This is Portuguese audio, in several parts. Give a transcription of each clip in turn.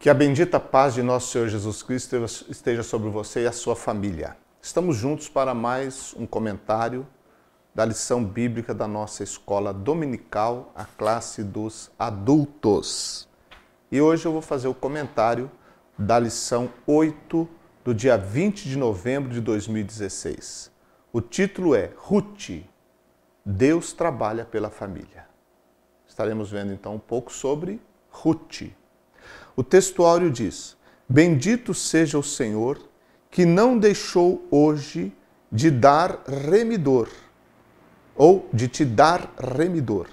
Que a bendita paz de nosso Senhor Jesus Cristo esteja sobre você e a sua família. Estamos juntos para mais um comentário da lição bíblica da nossa escola dominical, a classe dos adultos. E hoje eu vou fazer o comentário da lição 8 do dia 20 de novembro de 2016. O título é Ruth, Deus trabalha pela família. Estaremos vendo então um pouco sobre Ruth. O textuário diz: Bendito seja o Senhor, que não deixou hoje de dar remidor, ou de te dar remidor,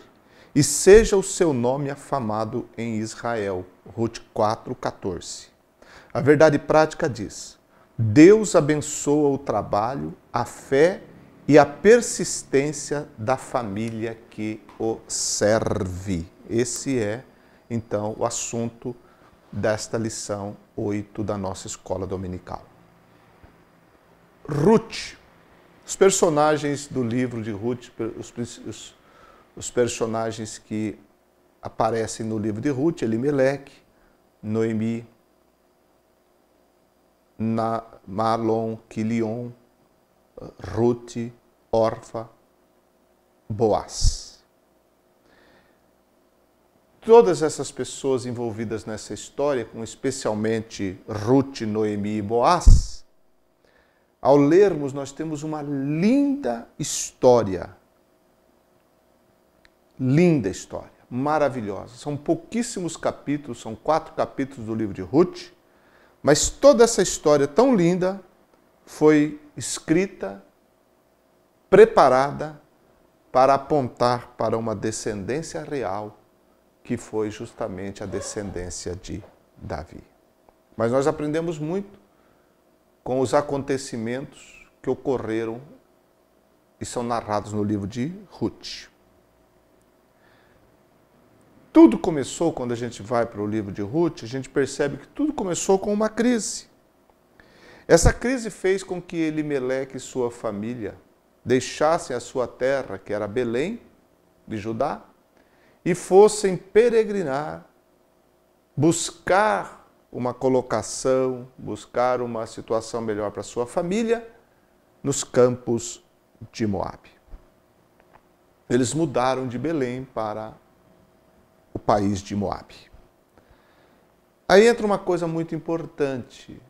e seja o seu nome afamado em Israel. Ruth 4:14. A verdade prática diz: Deus abençoa o trabalho, a fé e a persistência da família que o serve. Esse é, então, o assunto desta lição 8 da nossa escola dominical. Ruth. Os personagens do livro de Ruth, os personagens que aparecem no livro de Ruth: Elimeleque, Noemi, Malom, Quilion, Ruth, Orfa, Boaz. Todas essas pessoas envolvidas nessa história, com especialmente Ruth, Noemi e Boaz, ao lermos nós temos uma linda história. Linda história, maravilhosa. São pouquíssimos capítulos, são 4 capítulos do livro de Ruth, mas toda essa história tão linda foi escrita, preparada para apontar para uma descendência real, que foi justamente a descendência de Davi. Mas nós aprendemos muito com os acontecimentos que ocorreram e são narrados no livro de Ruth. Tudo começou, quando a gente vai para o livro de Ruth, a gente percebe que tudo começou com uma crise. Essa crise fez com que Elimeleque e sua família deixassem a sua terra, que era Belém, de Judá, e fossem peregrinar, buscar uma colocação, buscar uma situação melhor para sua família nos campos de Moabe. Eles mudaram de Belém para o país de Moabe. Aí entra uma coisa muito importante.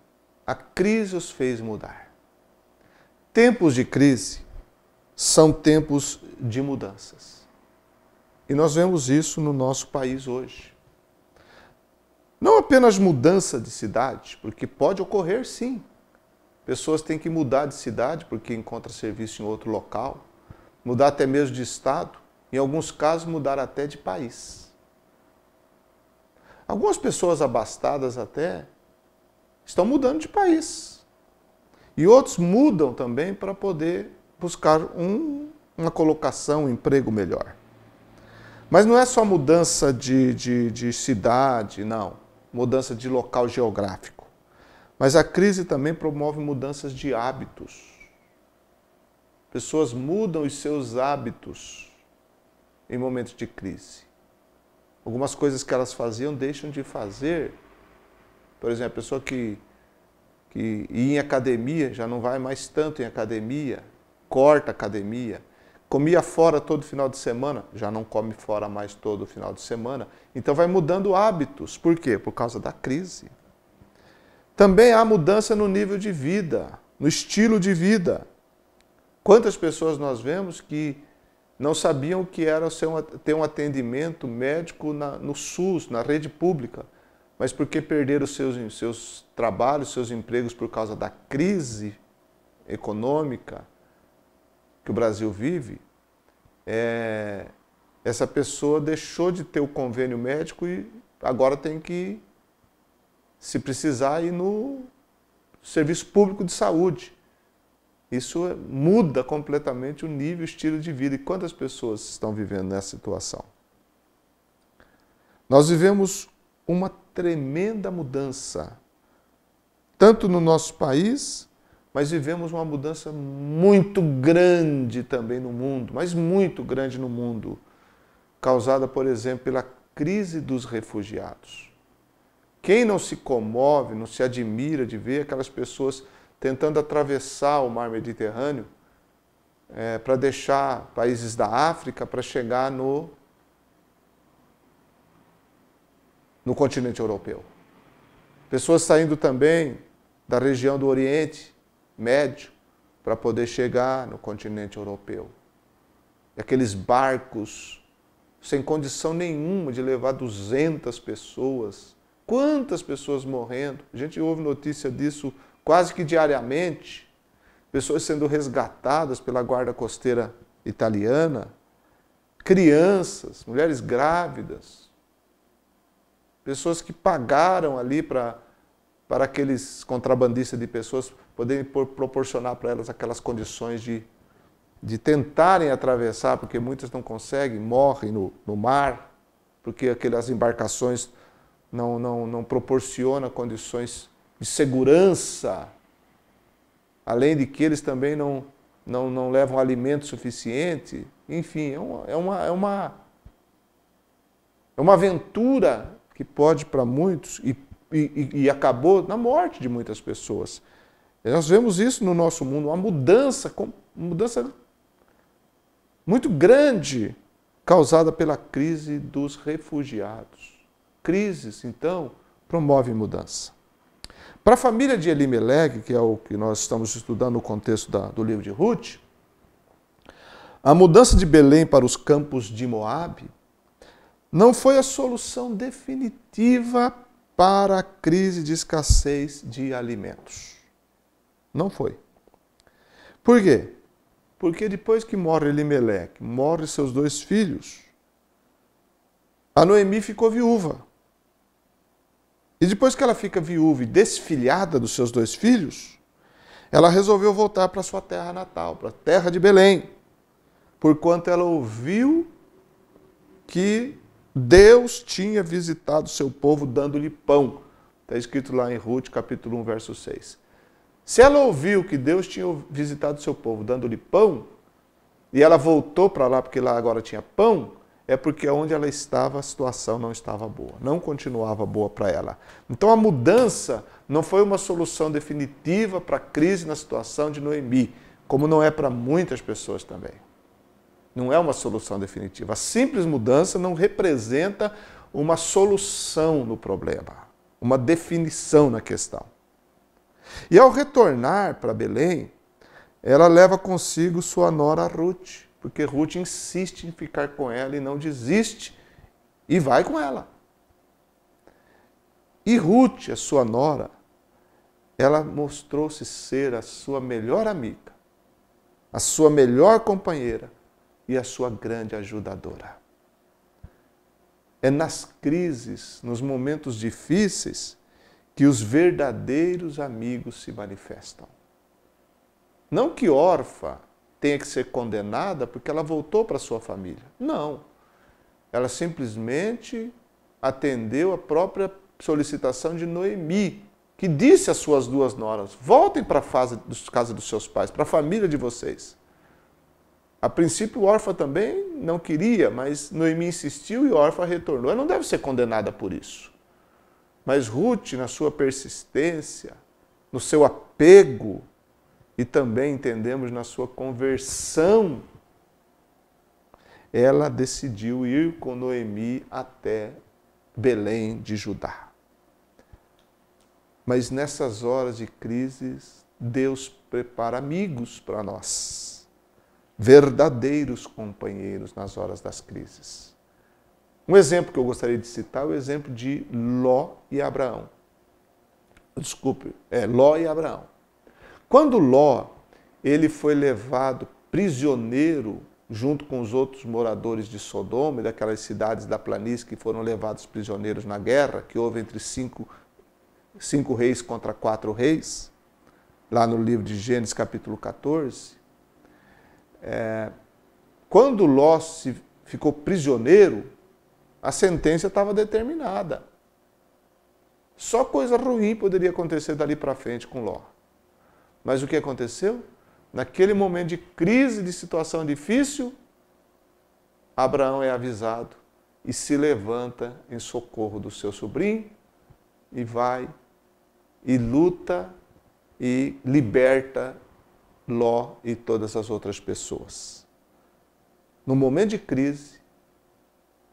A crise os fez mudar. Tempos de crise são tempos de mudanças. E nós vemos isso no nosso país hoje. Não apenas mudança de cidade, porque pode ocorrer sim. Pessoas têm que mudar de cidade porque encontram serviço em outro local, mudar até mesmo de estado, em alguns casos mudar até de país. Algumas pessoas abastadas até estão mudando de país. E outros mudam também para poder buscar uma colocação, um emprego melhor. Mas não é só mudança de cidade, não. Mudança de local geográfico. Mas a crise também promove mudanças de hábitos. Pessoas mudam os seus hábitos em momentos de crise. Algumas coisas que elas faziam deixam de fazer. Por exemplo, a pessoa que ia em academia já não vai mais tanto em academia, corta a academia. Comia fora todo final de semana, já não come fora mais todo final de semana. Então vai mudando hábitos. Por quê? Por causa da crise. Também há mudança no nível de vida, no estilo de vida. Quantas pessoas nós vemos que não sabiam o que era ter um atendimento médico no SUS, na rede pública, mas porque perderam seus trabalhos, seus empregos por causa da crise econômica que o Brasil vive, essa pessoa deixou de ter o convênio médico e agora tem que, se precisar, ir no serviço público de saúde. Isso muda completamente o nível, o estilo de vida. E quantas pessoas estão vivendo nessa situação? Nós vivemos uma tremenda mudança, tanto no nosso país, mas vivemos uma mudança muito grande também no mundo, mas muito grande no mundo, causada, por exemplo, pela crise dos refugiados. Quem não se comove, não se admira de ver aquelas pessoas tentando atravessar o mar Mediterrâneo para deixar países da África para chegar no continente europeu. Pessoas saindo também da região do Oriente Médio para poder chegar no continente europeu. E aqueles barcos sem condição nenhuma de levar 200 pessoas. Quantas pessoas morrendo? A gente ouve notícia disso quase que diariamente. Pessoas sendo resgatadas pela guarda costeira italiana. Crianças, mulheres grávidas. Pessoas que pagaram ali para aqueles contrabandistas de pessoas poderem proporcionar para elas aquelas condições de tentarem atravessar, porque muitas não conseguem, morrem no mar, porque aquelas embarcações não proporcionam condições de segurança, além de que eles também não levam alimento suficiente. Enfim, é uma aventura que pode para muitos e acabou na morte de muitas pessoas. Nós vemos isso no nosso mundo, uma mudança muito grande causada pela crise dos refugiados. Crises, então, promovem mudança. Para a família de Elimeleque, que é o que nós estamos estudando no contexto do livro de Ruth, a mudança de Belém para os campos de Moabe não foi a solução definitiva para a crise de escassez de alimentos. Não foi. Por quê? Porque depois que morre Elimeleque, morre seus 2 filhos, a Noemi ficou viúva. E depois que ela fica viúva e desfilhada dos seus 2 filhos, ela resolveu voltar para sua terra natal, para a terra de Belém, porquanto ela ouviu que Deus tinha visitado o seu povo dando-lhe pão. Está escrito lá em Ruth, capítulo 1, verso 6. Se ela ouviu que Deus tinha visitado o seu povo dando-lhe pão, e ela voltou para lá porque lá agora tinha pão, é porque onde ela estava a situação não estava boa, não continuava boa para ela. Então a mudança não foi uma solução definitiva para a crise na situação de Noemi, como não é para muitas pessoas também. Não é uma solução definitiva. A simples mudança não representa uma solução no problema, uma definição na questão. E ao retornar para Belém, ela leva consigo sua nora Ruth, porque Ruth insiste em ficar com ela e não desiste, e vai com ela. E Ruth, a sua nora, ela mostrou-se ser a sua melhor amiga, a sua melhor companheira e a sua grande ajudadora. É nas crises, nos momentos difíceis, que os verdadeiros amigos se manifestam. Não que Orfa tenha que ser condenada porque ela voltou para sua família. Não. Ela simplesmente atendeu a própria solicitação de Noemi, que disse às suas 2 noras: voltem para a casa dos seus pais, para a família de vocês. A princípio, Orfa também não queria, mas Noemi insistiu e Orfa retornou. Ela não deve ser condenada por isso. Mas Ruth, na sua persistência, no seu apego e também, entendemos, na sua conversão, ela decidiu ir com Noemi até Belém de Judá. Mas nessas horas de crises, Deus prepara amigos para nós, verdadeiros companheiros nas horas das crises. Um exemplo que eu gostaria de citar é o exemplo de Ló e Abraão. Ló e Abraão. Quando Ló ele foi levado prisioneiro junto com os outros moradores de Sodoma e daquelas cidades da planície que foram levados prisioneiros na guerra, que houve entre 5 reis contra 4 reis, lá no livro de Gênesis capítulo 14, quando Ló ficou prisioneiro, a sentença estava determinada. Só coisa ruim poderia acontecer dali para frente com Ló. Mas o que aconteceu? Naquele momento de crise, de situação difícil, Abraão é avisado e se levanta em socorro do seu sobrinho e vai e luta e liberta Ló e todas as outras pessoas. No momento de crise,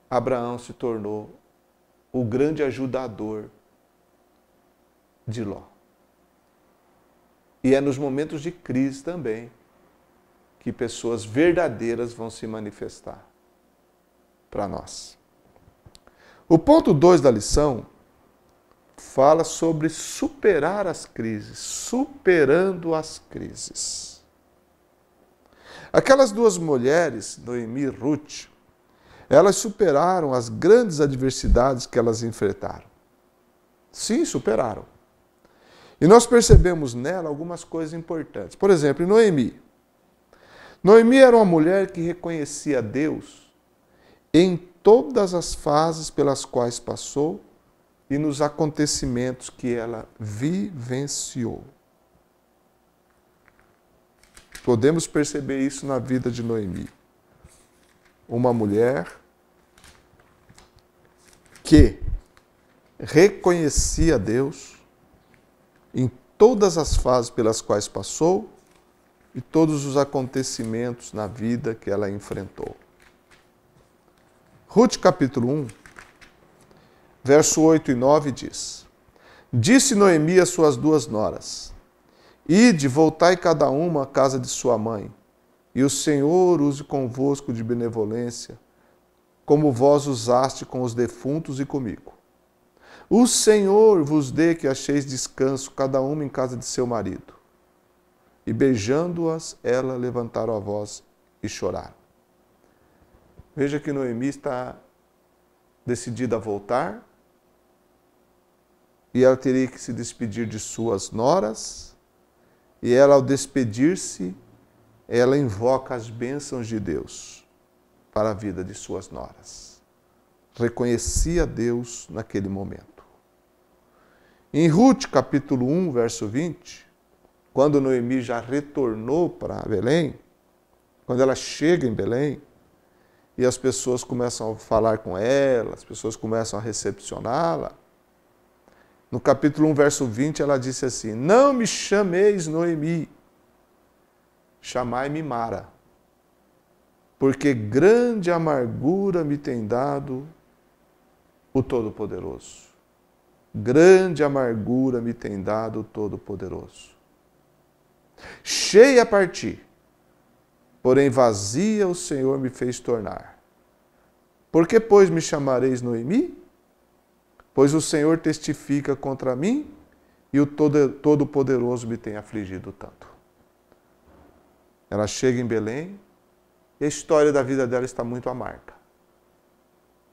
Abraão se tornou o grande ajudador de Ló. E é nos momentos de crise também que pessoas verdadeiras vão se manifestar para nós. O ponto 2 da lição fala sobre superar as crises, superando as crises. Aquelas duas mulheres, Noemi e Ruth, elas superaram as grandes adversidades que elas enfrentaram. Sim, superaram. E nós percebemos nela algumas coisas importantes. Por exemplo, em Noemi. Noemi era uma mulher que reconhecia Deus em todas as fases pelas quais passou e nos acontecimentos que ela vivenciou. Podemos perceber isso na vida de Noemi. Uma mulher que reconhecia Deus em todas as fases pelas quais passou e todos os acontecimentos na vida que ela enfrentou. Ruth capítulo 1, verso 8 e 9 diz: Disse Noemi às suas duas noras: Ide, voltai cada uma à casa de sua mãe, e o Senhor use convosco de benevolência, como vós usaste com os defuntos e comigo. O Senhor vos dê que acheis descanso, cada uma em casa de seu marido. E beijando-as, ela levantaram a voz e choraram. Veja que Noemi está decidida a voltar, e ela teria que se despedir de suas noras, e ela, ao despedir-se, ela invoca as bênçãos de Deus para a vida de suas noras. Reconhecia Deus naquele momento. Em Ruth, capítulo 1, verso 20, quando Noemi já retornou para Belém, quando ela chega em Belém, e as pessoas começam a falar com ela, as pessoas começam a recepcioná-la, no capítulo 1, verso 20, ela disse assim: Não me chameis Noemi, chamai-me Mara, porque grande amargura me tem dado o Todo-Poderoso. Grande amargura me tem dado o Todo-Poderoso. Cheia a partir, porém vazia o Senhor me fez tornar. Por que, pois, me chamareis Noemi? Pois o Senhor testifica contra mim e o Todo-Poderoso me tem afligido tanto. Ela chega em Belém e a história da vida dela está muito amarga.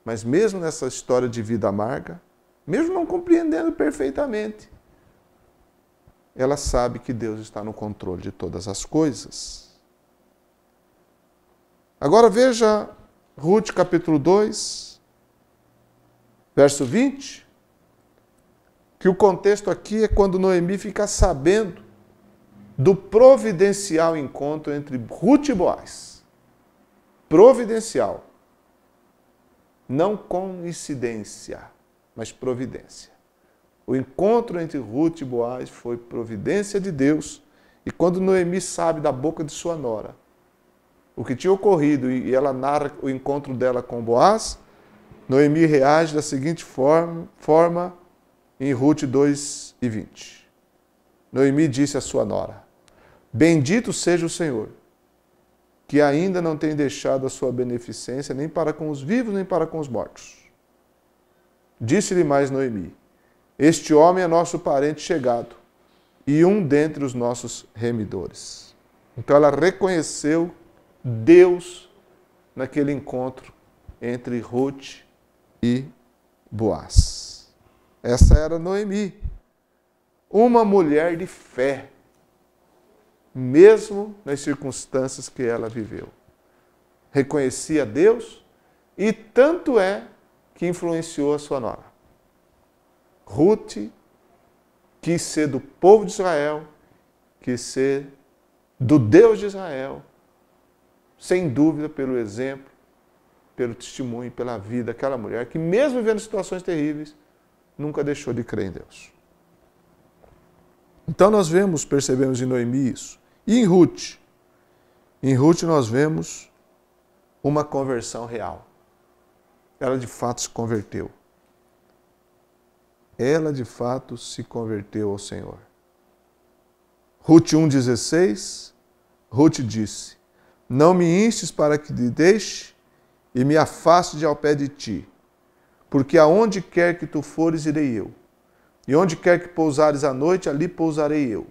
Mas mesmo nessa história de vida amarga, mesmo não compreendendo perfeitamente, ela sabe que Deus está no controle de todas as coisas. Agora veja Ruth capítulo 2, verso 20, que o contexto aqui é quando Noemi fica sabendo do providencial encontro entre Ruth e Boaz. Providencial. Não coincidência, mas providência. O encontro entre Ruth e Boaz foi providência de Deus. E quando Noemi sabe da boca de sua nora o que tinha ocorrido e ela narra o encontro dela com Boaz, Noemi reage da seguinte forma em Ruth 2 e 20. Noemi disse à sua nora: Bendito seja o Senhor, que ainda não tem deixado a sua beneficência nem para com os vivos, nem para com os mortos. Disse-lhe mais Noemi: Este homem é nosso parente chegado e um dentre os nossos remidores. Então ela reconheceu Deus naquele encontro entre Ruth e Boaz. Essa era Noemi, uma mulher de fé, mesmo nas circunstâncias que ela viveu. Reconhecia Deus e tanto é que influenciou a sua nora. Ruth quis ser do povo de Israel, quis ser do Deus de Israel, sem dúvida pelo exemplo, pelo testemunho, pela vida daquela mulher que, mesmo vivendo situações terríveis, nunca deixou de crer em Deus. Então nós percebemos em Noemi isso. E em Ruth? Em Ruth nós vemos uma conversão real. Ela de fato se converteu. Ela de fato se converteu ao Senhor. Ruth 1,16, Ruth disse: não me instes para que te deixe e me afaste de ao pé de ti, porque aonde quer que tu fores, irei eu. E onde quer que pousares à noite, ali pousarei eu.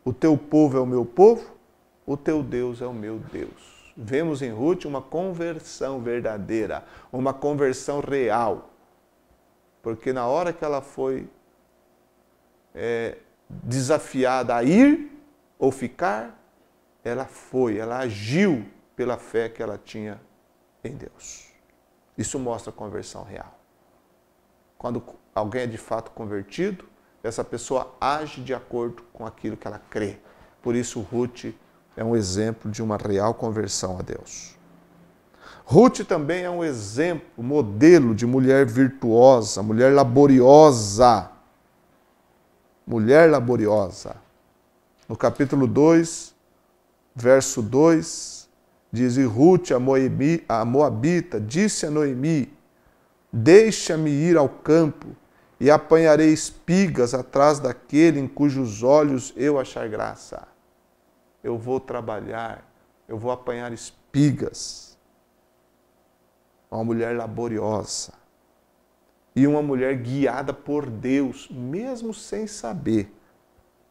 O teu povo é o meu povo, o teu Deus é o meu Deus. Vemos em Ruth uma conversão verdadeira, uma conversão real. Porque na hora que ela foi desafiada a ir ou ficar, ela foi, ela agiu pela fé que ela tinha em Deus. Isso mostra a conversão real. Quando alguém é de fato convertido, essa pessoa age de acordo com aquilo que ela crê. Por isso Ruth é um exemplo de uma real conversão a Deus. Ruth também é um exemplo, modelo de mulher virtuosa, mulher laboriosa. Mulher laboriosa. No capítulo 2, verso 2, diz: e Ruth, a Moabita, disse a Noemi: deixa-me ir ao campo e apanharei espigas atrás daquele em cujos olhos eu achar graça. Eu vou trabalhar, eu vou apanhar espigas. Uma mulher laboriosa. E uma mulher guiada por Deus, mesmo sem saber,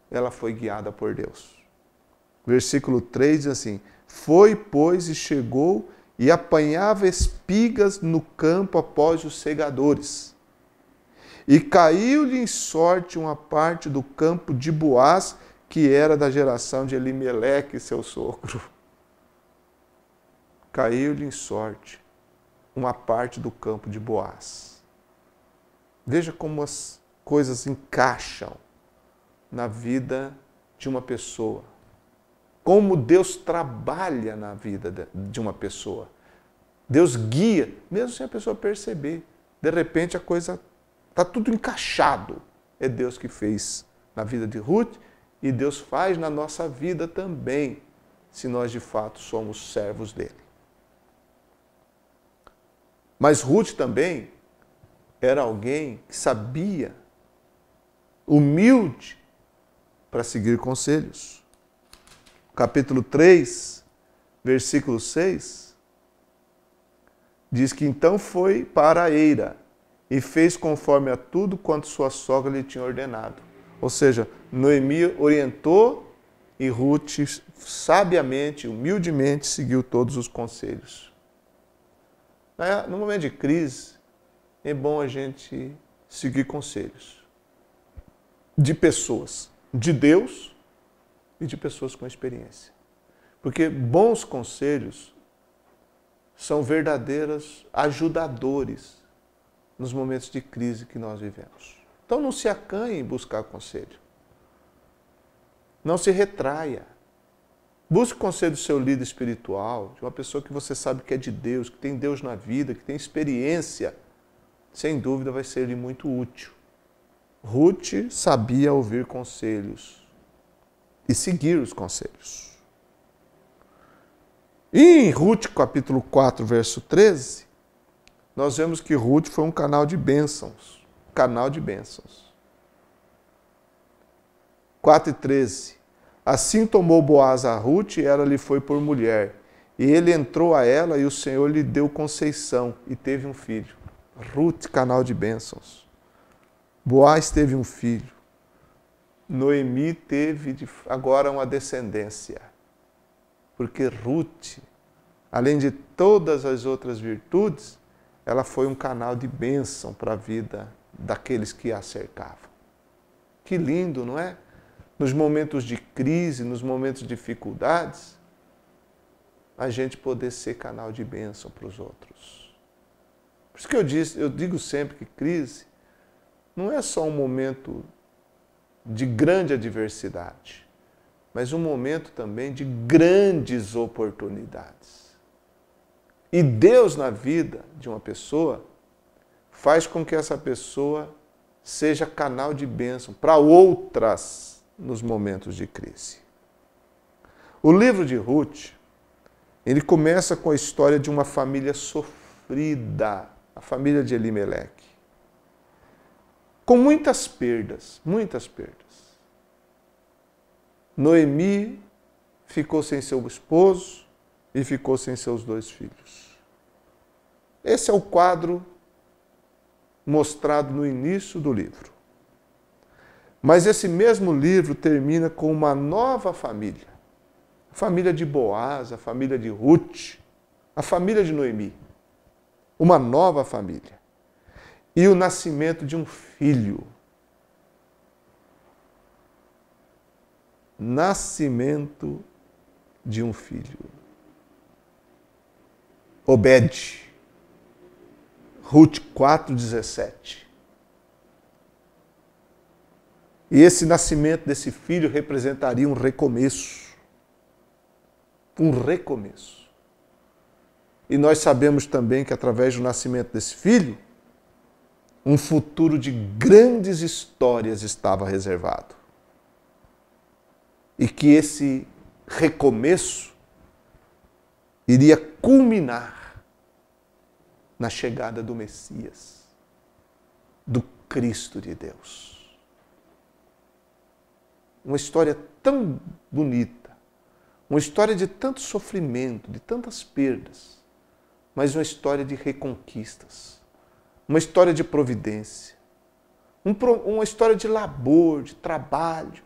ela foi guiada por Deus. Versículo 3 diz assim: foi, pois, e chegou e apanhava espigas no campo após os segadores. E caiu-lhe em sorte uma parte do campo de Boaz, que era da geração de Elimeleque, seu sogro. Caiu-lhe em sorte uma parte do campo de Boaz. Veja como as coisas encaixam na vida de uma pessoa. Como Deus trabalha na vida de uma pessoa. Deus guia, mesmo sem a pessoa perceber. De repente a coisa está tudo encaixado. É Deus que fez na vida de Ruth e Deus faz na nossa vida também, se nós de fato somos servos dele. Mas Ruth também era alguém que sabia, humilde, para seguir conselhos. Capítulo 3, versículo 6, diz que então foi para a eira e fez conforme a tudo quanto sua sogra lhe tinha ordenado. Ou seja, Noemi orientou e Ruth sabiamente, humildemente, seguiu todos os conselhos. No momento de crise, é bom a gente seguir conselhos de pessoas, de Deus e de pessoas com experiência. Porque bons conselhos são verdadeiros ajudadores nos momentos de crise que nós vivemos. Então não se acanhe em buscar conselho. Não se retraia. Busque o conselho do seu líder espiritual, de uma pessoa que você sabe que é de Deus, que tem Deus na vida, que tem experiência. Sem dúvida vai ser-lhe muito útil. Ruth sabia ouvir conselhos e seguir os conselhos. E em Ruth, capítulo 4, verso 13, nós vemos que Ruth foi um canal de bênçãos. Canal de bênçãos. 4:13. Assim tomou Boaz a Ruth e ela lhe foi por mulher. E ele entrou a ela e o Senhor lhe deu conceição e teve um filho. Ruth, canal de bênçãos. Boaz teve um filho. Noemi teve agora uma descendência. Porque Ruth, além de todas as outras virtudes, ela foi um canal de bênção para a vida daqueles que a cercavam. Que lindo, não é? Nos momentos de crise, nos momentos de dificuldades, a gente poder ser canal de bênção para os outros. Por isso que eu digo sempre que crise não é só um momento de grande adversidade, mas um momento também de grandes oportunidades. E Deus na vida de uma pessoa faz com que essa pessoa seja canal de bênção para outras nos momentos de crise. O livro de Ruth, ele começa com a história de uma família sofrida, a família de Elimeleque, com muitas perdas, muitas perdas. Noemi ficou sem seu esposo e ficou sem seus 2 filhos. Esse é o quadro mostrado no início do livro. Mas esse mesmo livro termina com uma nova família. A família de Boaz, a família de Ruth, a família de Noemi. Uma nova família. E o nascimento de um filho. Nascimento de um filho. Obed. Ruth 4,17. E esse nascimento desse filho representaria um recomeço. Um recomeço. E nós sabemos também que através do nascimento desse filho, um futuro de grandes histórias estava reservado. E que esse recomeço iria culminar na chegada do Messias, do Cristo de Deus. Uma história tão bonita, uma história de tanto sofrimento, de tantas perdas, mas uma história de reconquistas, uma história de providência, uma história de labor, de trabalho,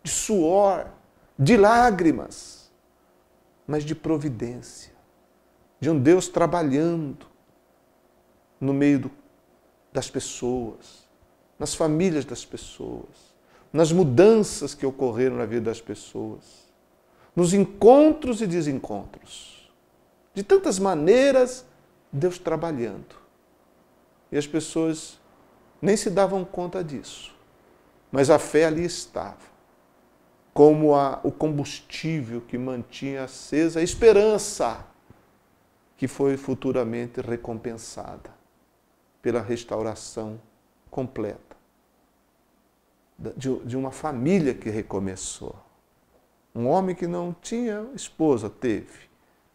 de suor, de lágrimas, mas de providência, de um Deus trabalhando no meio das pessoas, nas famílias das pessoas, nas mudanças que ocorreram na vida das pessoas, nos encontros e desencontros. De tantas maneiras, Deus trabalhando. E as pessoas nem se davam conta disso. Mas a fé ali estava, como o combustível que mantinha acesa a esperança, que foi futuramente recompensada pela restauração completa de uma família que recomeçou. Um homem que não tinha esposa, teve.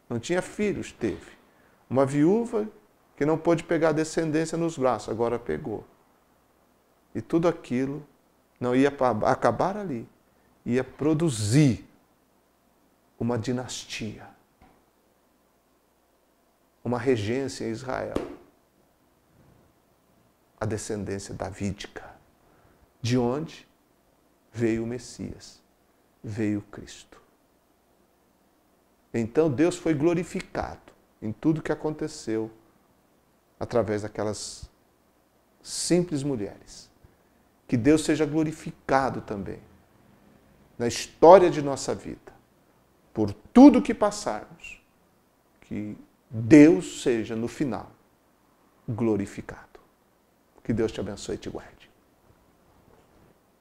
Não tinha filhos, teve. Uma viúva que não pôde pegar a descendência nos braços, agora pegou. E tudo aquilo não ia acabar ali, ia produzir uma dinastia, uma regência em Israel, a descendência davídica, de onde veio o Messias, veio o Cristo. Então Deus foi glorificado em tudo que aconteceu através daquelas simples mulheres. Que Deus seja glorificado também na história de nossa vida, por tudo que passarmos, que Deus seja, no final, glorificado. Que Deus te abençoe e te guarde.